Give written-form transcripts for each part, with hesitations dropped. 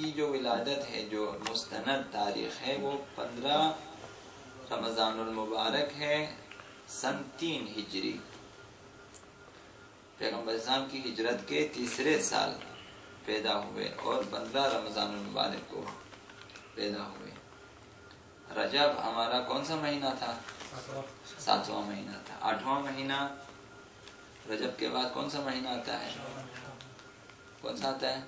کی جو ولادت ہے، جو مستند تاریخ ہے، وہ 15 رمضان المبارک ہے سن 3 ہجری، پیغمبر اسلام کی ہجرت کے تیسرے سال پیدا ہوئے اور 15 رمضان المبارک کو پیدا ہوئے۔ رجب ہمارا کون سا مہینہ تھا؟ 7واں مہینہ تھا۔ 8واں مہینہ رجب کے بعد کون سا مہینہ آتا ہے؟ کون سا آتا ہے؟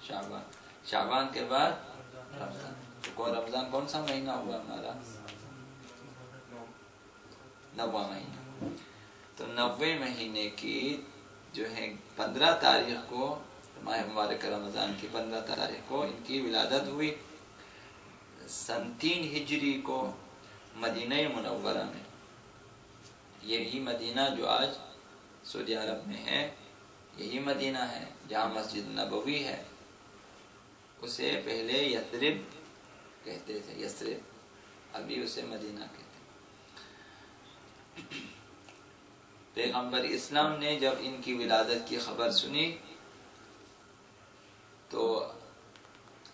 شعبان۔ شعبان کے بعد رمضان۔ تو رمضان کون سا مہینہ ہوا ہمارا؟ 9واں مہینہ۔ تو 9ویں مہینے کی جو ہے 15 تاریخ کو، ماہ مبارک رمضان کی 15 تاریخ کو ان کی ولادت ہوئی۔ سن 3 ہجری کو مدینہ منورہ میں، یہی مدینہ جو آج سعودی عرب میں ہے، یہی مدینہ ہے جہاں مسجد نبوی ہے، اسے پہلے یثرب کہتے تھے، یثرب، ابھی اسے مدینہ کہتے ہیں۔ پیغمبر اسلام نے جب ان کی ولادت کی خبر سنی تو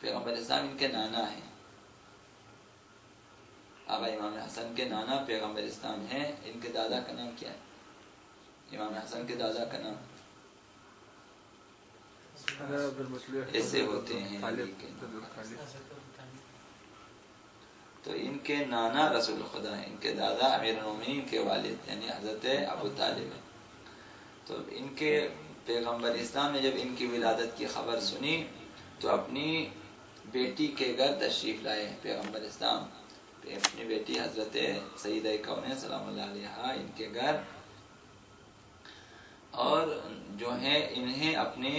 پیغمبر اسلام ان کے نانا ہیں، آقا امام حسن کے نانا پیغمبر اسلام ہیں۔ ان کے دادا کا نام کیا ہے؟ امام حسن کے دادا کا نام ایسے ہوتے ہیں، تو ان کے نانا رسول خدا ہیں، ان کے دادا امیر المومنین کے والد یعنی حضرت ابو طالب ہیں۔ تو ان کے پیغمبر اسلام نے جب ان کی ولادت کی خبر سنی تو اپنی بیٹی کے گھر تشریف لائے پیغمبر اسلام، اپنی بیٹی حضرت سیدہ کونین سلام اللہ علیہا ان کے گھر، اور جو ہے انہیں اپنے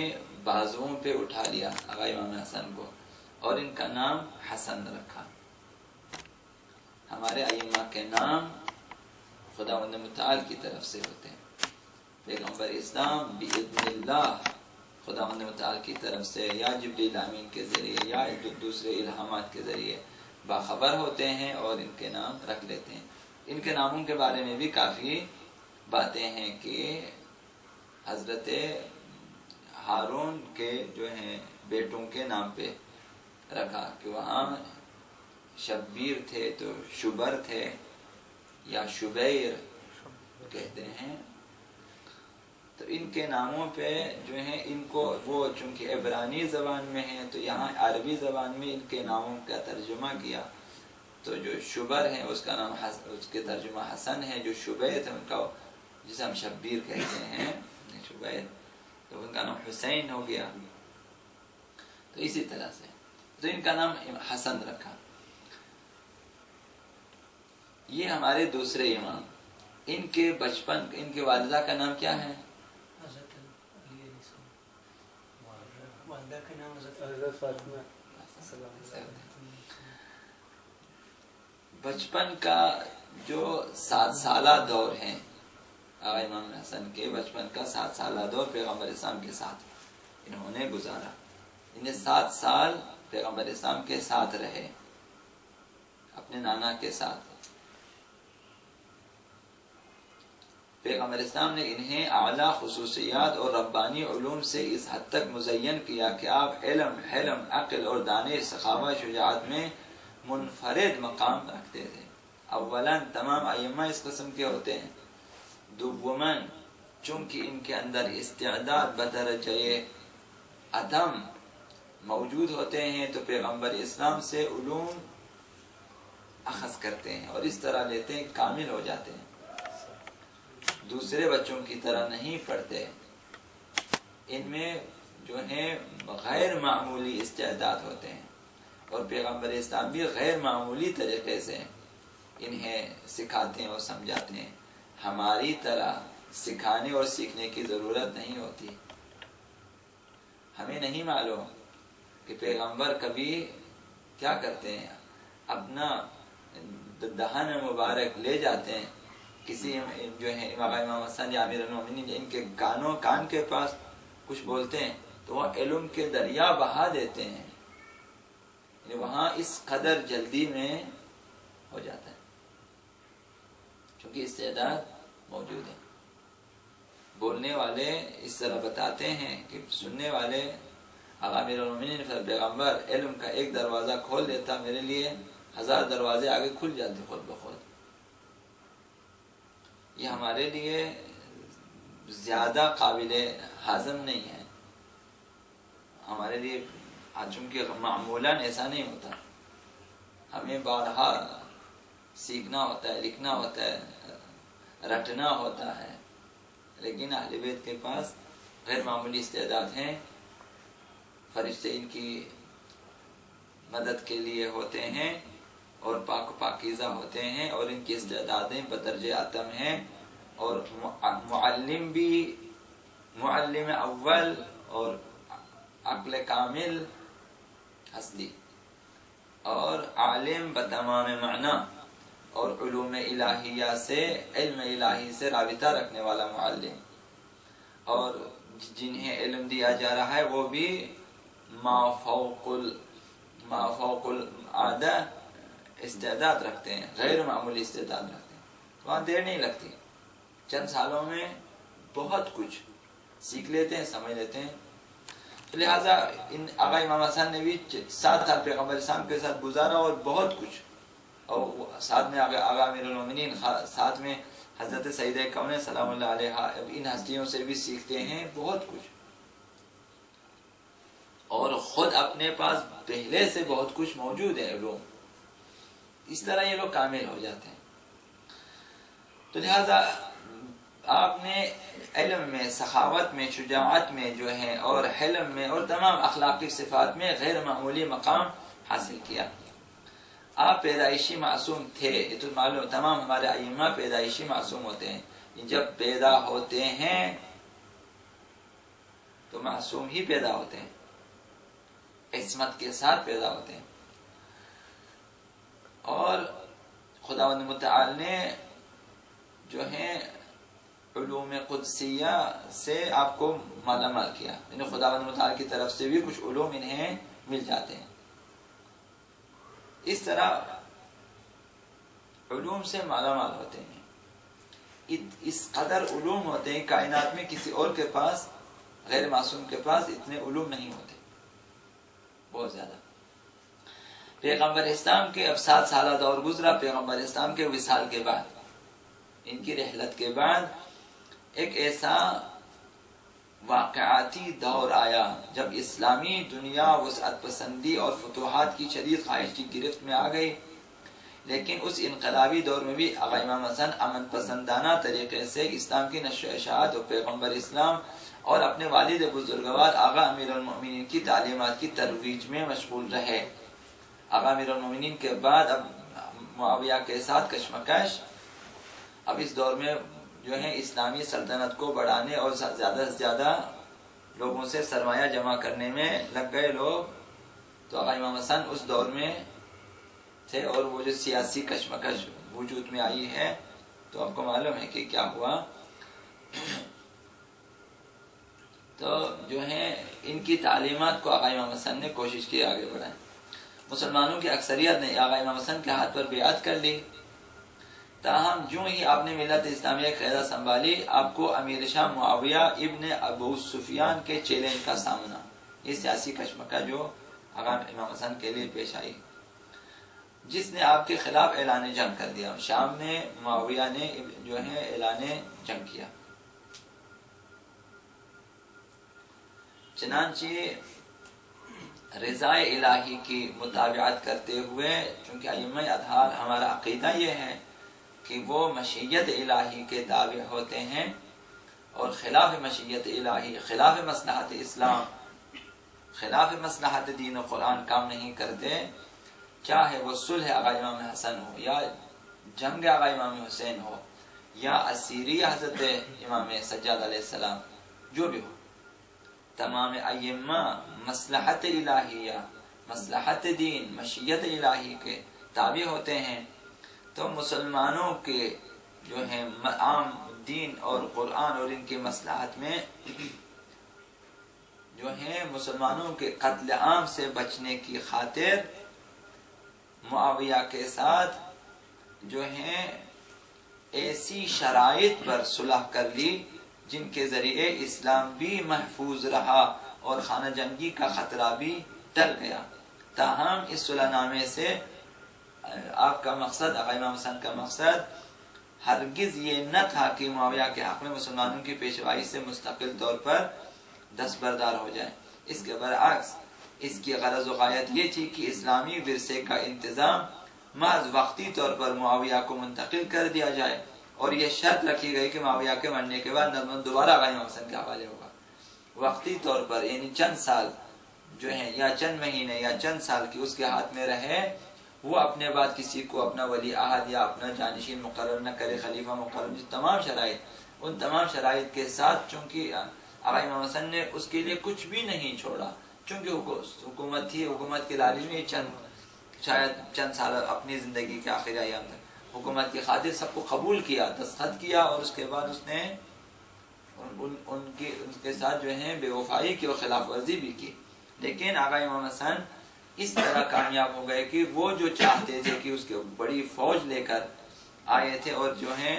بازوؤں پہ اٹھا لیا آقا امام حسن کو، اور ان کا نام حسن رکھا۔ ہمارے ائمہ کے نام خداوند متعال کی طرف سے ہوتے ہیں۔ پیغمبر اسلام باذن اللہ خداوند متعال کی طرف سے یا جبریل امین کے ذریعے یا دوسرے الہامات کے ذریعے باخبر ہوتے ہیں اور ان کے نام رکھ لیتے ہیں۔ ان کے ناموں کے بارے میں بھی کافی باتیں ہیں کہ حضرت ہارون کے جو ہیں بیٹوں کے نام پہ رکھا، کہ وہاں شبیر تھے تو شبر تھے یا شبیر کہتے ہیں، تو ان کے ناموں پہ جو ہیں ان کو وہ چونکہ عبرانی زبان میں ہیں تو یہاں عربی زبان میں ان کے ناموں کا ترجمہ کیا، تو جو شبر ہیں اس کا نام اس کے ترجمہ حسن ہے، جو شبیر تھے ان کا جسے ہم شبیر کہتے ہیں شبیر، تو ان کا نام حسین ہو گیا۔ تو اسی طرح سے تو ان کا نام حسن رکھا۔ یہ ہمارے دوسرے امام، ان کے بچپن ان کی والدہ کا نام کیا ہے؟ بچپن کا جو 7 سالہ دور ہے آقا امام حسن کے، بچپن کا 7 سالہ دور پیغمبر اسلام کے ساتھ انہوں نے گزارا۔ انہیں 7 سال پیغمبر اسلام کے ساتھ رہے، اپنے نانا کے ساتھ۔ پیغمبر اسلام نے انہیں اعلیٰ خصوصیات اور ربانی علوم سے اس حد تک مزین کیا کہ آپ علم، حلم، عقل اور دانش، سخاوت، شجاعت میں منفرد مقام رکھتے تھے۔ اولاً تمام ائمہ اس قسم کے ہوتے ہیں، دوماً چونکہ ان کے اندر استعداد بدرجہ عدم موجود ہوتے ہیں تو پیغمبر اسلام سے علوم اخذ کرتے ہیں اور اس طرح لیتے ہیں، کامل ہو جاتے ہیں، دوسرے بچوں کی طرح نہیں پڑھتے۔ ان میں جو ہیں غیر معمولی استعداد ہوتے ہیں، اور پیغمبر اسلام بھی غیر معمولی طریقے سے انہیں سکھاتے ہیں اور سمجھاتے ہیں۔ ہماری طرح سکھانے اور سیکھنے کی ضرورت نہیں ہوتی۔ ہمیں نہیں معلوم کہ پیغمبر کبھی کیا کرتے ہیں، اپنا دہن مبارک لے جاتے ہیں کسی جو ہے امام حسن یا امیر المومنین، ان کے کان کے پاس کچھ بولتے ہیں تو وہ علم کے دریا بہا دیتے ہیں، یعنی وہاں اس قدر جلدی میں ہو جاتا ہے کیونکہ استعداد موجود ہے۔ بولنے والے اس طرح بتاتے ہیں کہ سننے والے آقا امیر المومنین پیغمبر علم کا ایک دروازہ کھول دیتا، میرے لیے 1000 دروازے آگے کھل جاتے خود بخود۔ یہ ہمارے لیے زیادہ قابل ہضم نہیں ہے، ہمارے لیے چونکہ معمولاً ایسا نہیں ہوتا، ہمیں بارہا سیکھنا ہوتا ہے، لکھنا ہوتا ہے، رٹنا ہوتا ہے، لیکن اہل بیت کے پاس غیر معمولی استعداد ہیں، فرشتے ان کی مدد کے لیے ہوتے ہیں اور پاک و پاکیزہ ہوتے ہیں، اور ان کی استعدادیں بدرجہ اتم ہیں، اور معلم بھی، معلم اول اور عقل کامل ہستی، اور عالم بتمام معنی، اور علوم الہیہ سے، علم الہی سے رابطہ رکھنے والا معلم، اور جنہیں علم دیا جا رہا ہے وہ بھی ما فوق العادہ استعداد رکھتے ہیں، غیر معمولی استعداد رکھتے ہیں، وہاں دیر نہیں لگتی، چند سالوں میں بہت کچھ سیکھ لیتے ہیں، سمجھ لیتے ہیں۔ لہذا آقا امام حسن نے بھی 7 سال پیغمبر اسلام کے ساتھ گزارا اور بہت کچھ، اور ساتھ میں آقا امیر المومنین، ساتھ میں حضرت سیدہ کونین سلام اللہ علیہ، ان ہستیوں سے بھی سیکھتے ہیں بہت کچھ، اور خود اپنے پاس پہلے سے بہت کچھ موجود ہے علوم، اس طرح یہ لوگ کامل ہو جاتے ہیں۔ تو لہذا آپ نے علم میں، سخاوت میں، شجاعت میں جو ہے، اور حلم میں، اور تمام اخلاقی صفات میں غیر معمولی مقام حاصل کیا۔ آپ پیدائشی معصوم تھے، یہ تو معلوم، تمام ہمارے ائمہ پیدائشی معصوم ہوتے ہیں، جب پیدا ہوتے ہیں تو معصوم ہی پیدا ہوتے ہیں، عصمت کے ساتھ پیدا ہوتے ہیں، اور خداوند متعال نے جو ہے علوم قدسیہ سے آپ کو مالا مال کیا، یعنی خداوند متعال کی طرف سے بھی کچھ علوم انہیں مل جاتے ہیں۔ اس طرح علوم سے مالا مال ہوتے ہیں، اس قدر علوم ہوتے ہیں، کائنات میں کسی اور کے پاس، غیر معصوم کے پاس اتنے علوم نہیں ہوتے، بہت زیادہ۔ پیغمبر اسلام کے اب 7 سالہ دور گزرا، پیغمبر اسلام کے وصال کے بعد، ان کی رحلت کے بعد ایک ایسا واقعاتی دور آیا جب اسلامی دنیا وسعت پسندی اور فتوحات کی شدید خواہش کی گرفت میں آ گئی، لیکن اس انقلابی دور میں بھی آقا امام حسن امن پسندانہ طریقے سے اسلام کی نشر و اشاعت اور پیغمبر اسلام اور اپنے والد بزرگوار آقا امیر المومنین کی تعلیمات کی ترویج میں مشغول رہے۔ آقا امیر المومنین کے بعد اب معاویہ کے ساتھ کشمکش، اب اس دور میں جو ہے اسلامی سلطنت کو بڑھانے اور زیادہ سے زیادہ لوگوں سے سرمایہ جمع کرنے میں لگ گئے لوگ، تو آقا امام حسن اس دور میں تھے، اور وہ جو سیاسی کشمکش وجود میں آئی ہے تو آپ کو معلوم ہے کہ کیا ہوا۔ تو جو ہے ان کی تعلیمات کو آقا امام حسن نے کوشش کی آگے بڑھائیں، مسلمانوں کی اکثریت نے آقا امام حسن کے ہاتھ پر بیعت کر لی، تاہم جو ہی آپ نے ملت اسلامیہ قیادت سنبھالی، آپ کو امیر شام معاویہ ابن ابو سفیان کے چیلنج کا سامنا، یہ سیاسی کشمکش جو آقا امام حسن کے لیے پیش آئی، جس نے آپ کے خلاف اعلان جنگ کر دیا۔ شام نے معاویہ نے جو ہے اعلان جنگ کیا، چنانچہ رضا الہی کی متابعت کرتے ہوئے، چونکہ ائمہ اطہار ہمارا عقیدہ یہ ہے کہ وہ مشیت الہی کے تابع ہوتے ہیں، اور خلاف مشیت الہی، خلاف مصلحت اسلام، خلاف مصلحت دین و قرآن کام نہیں کرتے، چاہے وہ صلح آقا امام حسن ہو، یا جنگ آقا امام حسین ہو، یا اسیری حضرت امام سجاد علیہ السلام، جو بھی ہو، تمام ائمہ مصلحت الہیہ، مصلحت دین، مشیت الہی کے تابع ہوتے ہیں۔ تو مسلمانوں کے جو ہیں عام دین اور قرآن اور ان کی مصلحت میں جو ہیں مسلمانوں کے قتل عام سے بچنے کی خاطر معاویہ کے ساتھ جو ہیں ایسی شرائط پر صلح کر لی جن کے ذریعے اسلام بھی محفوظ رہا اور خانہ جنگی کا خطرہ بھی ٹل گیا۔ تاہم اس صلح نامے سے آپ کا مقصد، آقا امام حسن کا مقصد ہرگز یہ نہ تھا کہ معاویہ کے حق میں مسلمانوں کی پیشوائی سے مستقل طور پر دستبردار ہو جائیں۔ اس کے برعکس اس کی غرض و غایت یہ تھی کہ اسلامی ورثے کا انتظام محض وقتی طور پر معاویہ کو منتقل کر دیا جائے، اور یہ شرط رکھی گئی کہ معاویہ کے مرنے کے بعد نظم دوبارہ آقا امام حسن کے حوالے ہوگا۔ وقتی طور پر یعنی چند سال جو ہیں یا چند مہینے یا چند سال کی اس کے ہاتھ میں رہے، وہ اپنے بعد کسی کو اپنا ولی عہد یا اپنا جانشین مقرر نہ کرے، خلیفہ مقرر، تمام شرائط، ان تمام شرائط کے ساتھ، چونکہ آقا امام حسن نے اس کے لیے کچھ بھی نہیں چھوڑا، چونکہ حکومت تھی، حکومت کے لالچ میں شاید چند سال اپنی زندگی کے آخری ایام تک حکومت کی خاطر سب کو قبول کیا، دستخط کیا، اور اس کے بعد اس نے ان کے ساتھ جو ہیں بے وفائی کی اور خلاف ورزی بھی کی۔ لیکن آقا امام حسن اس طرح کامیاب ہو گئے کہ وہ جو چاہتے تھے کہ اس کے بڑی فوج لے کر آئے تھے، اور جو ہیں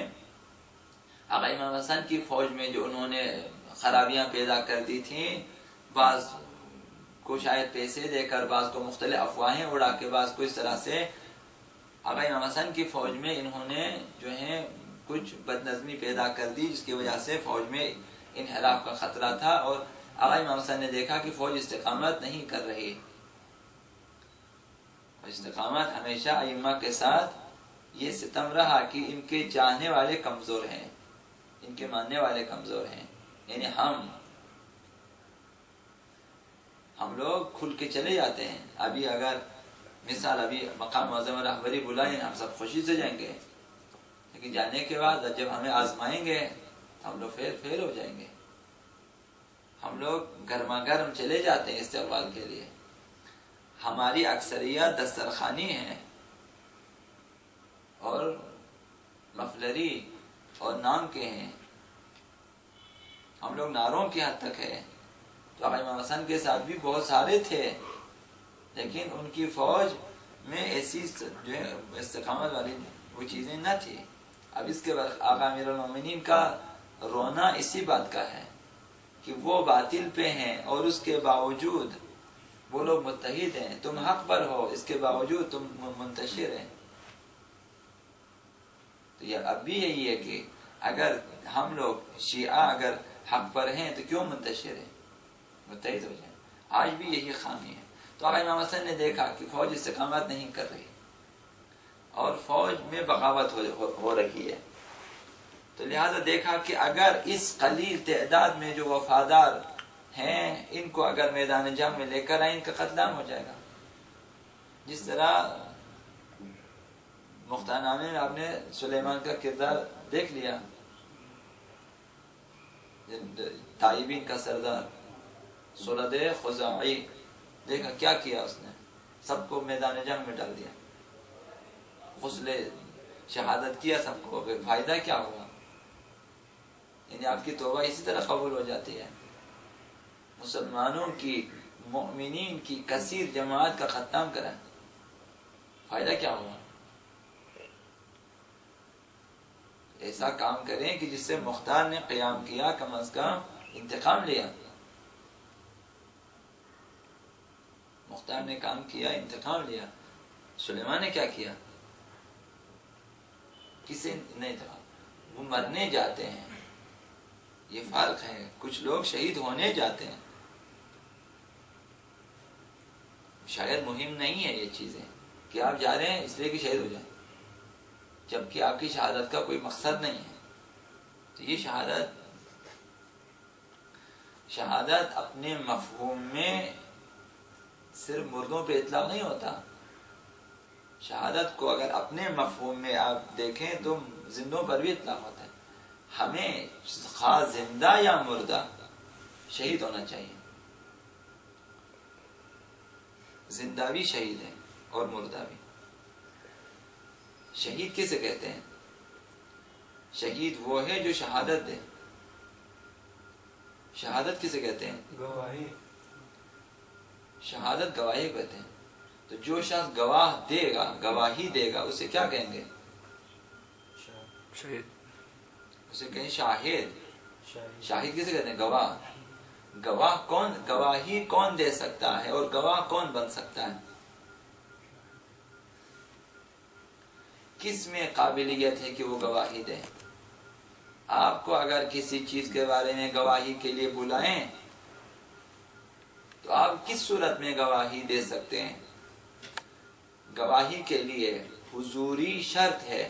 آقا امام حسن کی فوج میں جو انہوں نے خرابیاں پیدا کر دی تھیں، بعض کو شاید پیسے دے کر، بعض کو مختلف افواہیں اڑا کے، بعض کو اس طرح سے، آقا امام حسن کی فوج میں انہوں نے جو ہیں کچھ بد نظمی پیدا کر دی، جس کی وجہ سے فوج میں انحراف کا خطرہ تھا، اور آقا امام حسن نے دیکھا کہ فوج استقامت نہیں کر رہی۔ استقامت ہمیشہ ائمہ کے ساتھ یہ ستم رہا کہ ان کے چاہنے والے کمزور ہیں، ان کے ماننے والے کمزور ہیں، یعنی ہم لوگ کھل کے چلے جاتے ہیں۔ ابھی اگر مثال ابھی مقام معظم رہبری بلائیں، ہم سب خوشی سے جائیں گے، لیکن جانے کے بعد جب ہمیں آزمائیں گے ہم لوگ فیل ہو جائیں گے۔ ہم لوگ گرما گرم چلے جاتے ہیں استقبال کے لیے، ہماری اکثریت دسترخوانی ہے اور مفلری اور نام کے ہیں، ہم لوگ نعروں کی حد تک ہے۔ تو آقا امام حسن کے ساتھ بھی بہت سارے تھے، لیکن ان کی فوج میں ایسی جو ہے استقامت والی وہ چیزیں نہ تھی۔ اب اس کے بعد آقا امیر المومنین کا رونا اسی بات کا ہے کہ وہ باطل پہ ہیں اور اس کے باوجود وہ لوگ متحد ہیں، تم حق پر ہو، اس کے باوجود تم منتشر ہیں۔ تو یہ اب بھی یہی ہے کہ اگر ہم لوگ شیعہ اگر حق پر ہیں تو کیوں منتشر ہیں، متحد ہو جائیں۔ آج بھی یہی خامی ہے۔ تو آقا امام حسن نے دیکھا کہ فوج استقامت نہیں کر رہی اور فوج میں بغاوت ہو رہی ہے، تو لہذا دیکھا کہ اگر اس قلیل تعداد میں جو وفادار ہیں ان کو اگر میدان جنگ میں لے کر آئیں، ان کا قتل عام ہو جائے گا۔ جس طرح مختار نامے میں آپ نے سلیمان کا کردار دیکھ لیا، تائبین کا سردار سلد خزاعی، دیکھا کیا کیا اس نے، سب کو میدان جنگ میں ڈال دیا، غسل شہادت کیا سب کو، فائدہ کیا ہوا؟ یعنی آپ کی توبہ اسی طرح قبول ہو جاتی ہے۔ مسلمانوں کی، مؤمنین کی کثیر جماعت کا ختم کریں، فائدہ کیا ہوا؟ ایسا کام کریں کہ جس سے مختار نے قیام کیا، کم از کم انتقام لیا، مختار نے کام کیا، انتقام لیا۔ سلیمان نے کیا کیا؟ کسی نہیں تھا، وہ مرنے جاتے ہیں، یہ فرق ہے۔ کچھ لوگ شہید ہونے جاتے ہیں، شاید مہم نہیں ہے یہ چیزیں کہ آپ جا رہے ہیں اس لیے کہ شہید ہو جائیں، جبکہ آپ کی شہادت کا کوئی مقصد نہیں ہے۔ تو یہ شہادت اپنے مفہوم میں صرف مردوں پہ اطلاق نہیں ہوتا۔ شہادت کو اگر اپنے مفہوم میں آپ دیکھیں تو زندوں پر بھی اطلاق ہوتا ہے۔ ہمیں خواہ زندہ یا مردہ شہید ہونا چاہیے، زندہ بھی شہید ہے اور مردہ بھی۔ شہید کسے کہتے ہیں؟ شہید وہ ہے جو شہادت دے۔ شہادت کسے کہتے ہیں؟ گواہی۔ شہادت گواہی کہتے ہیں۔ تو جو شخص گواہ دے گا، گواہی دے گا، اسے کیا کہیں گے؟ شہید۔ اسے کہیں شاہد۔ شاہد کسے کہتے ہیں؟ گواہ۔ گواہی کون دے سکتا ہے اور گواہ کون بن سکتا ہے؟ کس میں قابلیت ہے کہ وہ گواہی دے؟ آپ کو اگر کسی چیز کے بارے میں گواہی کے لیے بلائیں تو آپ کس صورت میں گواہی دے سکتے ہیں؟ گواہی کے لیے حضوری شرط ہے،